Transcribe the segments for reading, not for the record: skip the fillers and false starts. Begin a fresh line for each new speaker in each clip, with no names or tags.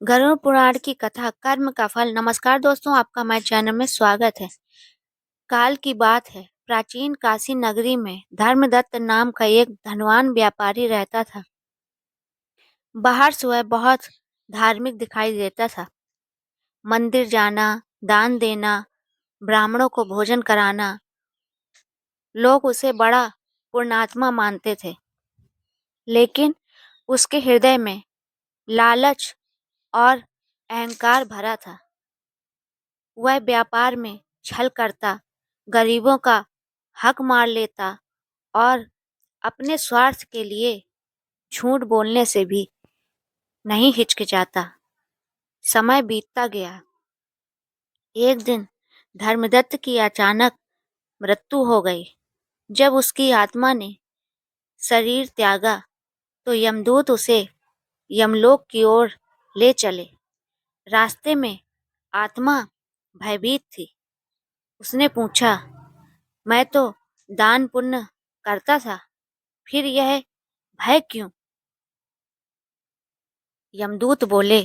गरुड़ पुराण की कथा कर्म का फल। नमस्कार दोस्तों, आपका हमारे चैनल में स्वागत है। काल की बात है, प्राचीन काशी नगरी में धर्मदत्त नाम का एक धनवान व्यापारी रहता था। बाहर से वह बहुत धार्मिक दिखाई देता था। मंदिर जाना, दान देना, ब्राह्मणों को भोजन कराना, लोग उसे बड़ा पुण्यात्मा मानते थे। लेकिन उसके हृदय में लालच और अहंकार भरा था। वह व्यापार में छल करता, गरीबों का हक मार लेता और अपने स्वार्थ के लिए झूठ बोलने से भी नहीं हिचकिचाता। समय बीतता गया। एक दिन धर्मदत्त की अचानक मृत्यु हो गई। जब उसकी आत्मा ने शरीर त्यागा तो यमदूत उसे यमलोक की ओर ले चले। रास्ते में आत्मा भयभीत थी। उसने पूछा, मैं तो दान पुण्य करता था, फिर यह भय क्यों? यमदूत बोले,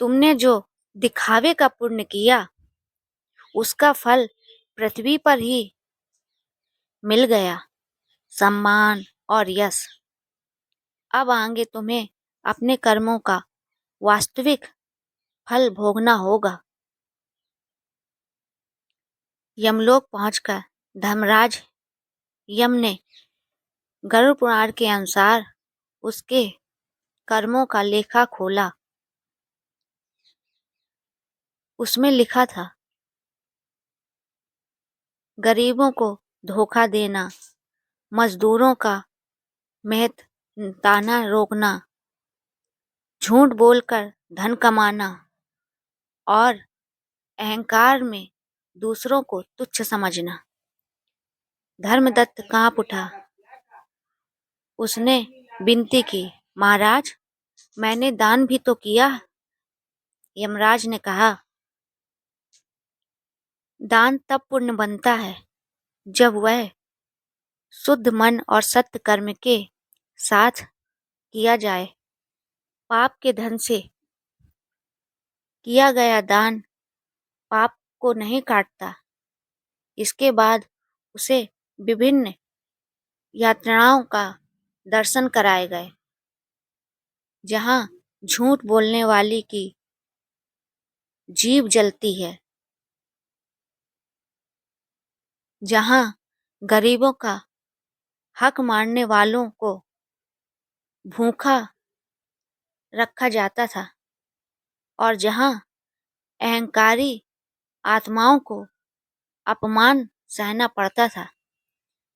तुमने जो दिखावे का पुण्य किया उसका फल पृथ्वी पर ही मिल गया, सम्मान और यश। अब आगे तुम्हें अपने कर्मों का वास्तविक फल भोगना होगा। यमलोक पहुंचकर धर्मराज यम ने गरुड़ पुराण के अनुसार उसके कर्मों का लेखा खोला। उसमें लिखा था, गरीबों को धोखा देना, मजदूरों का मेहनताना रोकना, झूठ बोलकर धन कमाना और अहंकार में दूसरों को तुच्छ समझना। धर्मदत्त कांप उठा। उसने विनती की, महाराज, मैंने दान भी तो किया। यमराज ने कहा, दान तब पुण्य बनता है जब वह शुद्ध मन और सत्य कर्म के साथ किया जाए। पाप के धन से किया गया दान पाप को नहीं काटता। इसके बाद उसे विभिन्न यातनाओं का दर्शन कराए गए, जहाँ झूठ बोलने वाली की जीभ जलती है, जहाँ गरीबों का हक मारने वालों को भूखा रखा जाता था और जहाँ अहंकारी आत्माओं को अपमान सहना पड़ता था।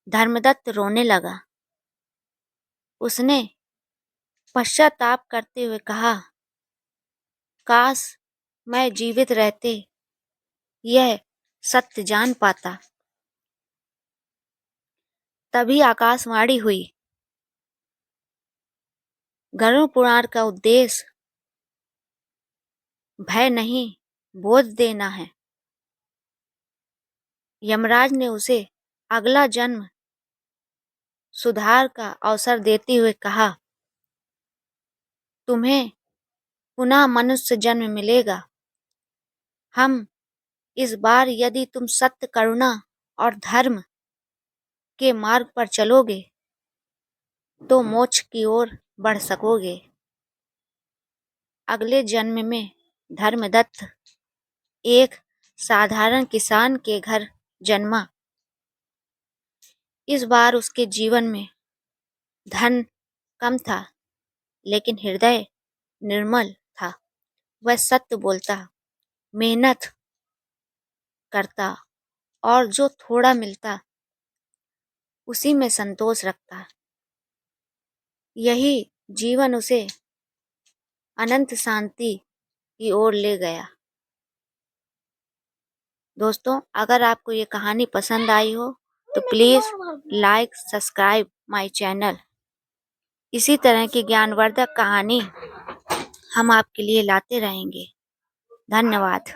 धर्मदत्त रोने लगा। उसने पश्चाताप करते हुए कहा, काश मैं जीवित रहते यह सत्य जान पाता। तभी आकाशवाणी हुई, गरुड़ पुराण का उद्देश्य भय नहीं, बोध देना है। यमराज ने उसे अगला जन्म सुधार का अवसर देते हुए कहा, तुम्हें पुनः मनुष्य जन्म मिलेगा। हम इस बार यदि तुम सत्य, करुणा और धर्म के मार्ग पर चलोगे तो मोक्ष की ओर बढ़ सकोगे। अगले जन्म में धर्मदत्त एक साधारण किसान के घर जन्मा। इस बार उसके जीवन में धन कम था, लेकिन हृदय निर्मल था। वह सत्य बोलता, मेहनत करता और जो थोड़ा मिलता उसी में संतोष रखता। यही जीवन उसे अनंत शांति की ओर ले गया। दोस्तों, अगर आपको ये कहानी पसंद आई हो तो please like, subscribe my channel. इसी तरह की ज्ञानवर्धक कहानी हम आपके लिए लाते रहेंगे। धन्यवाद।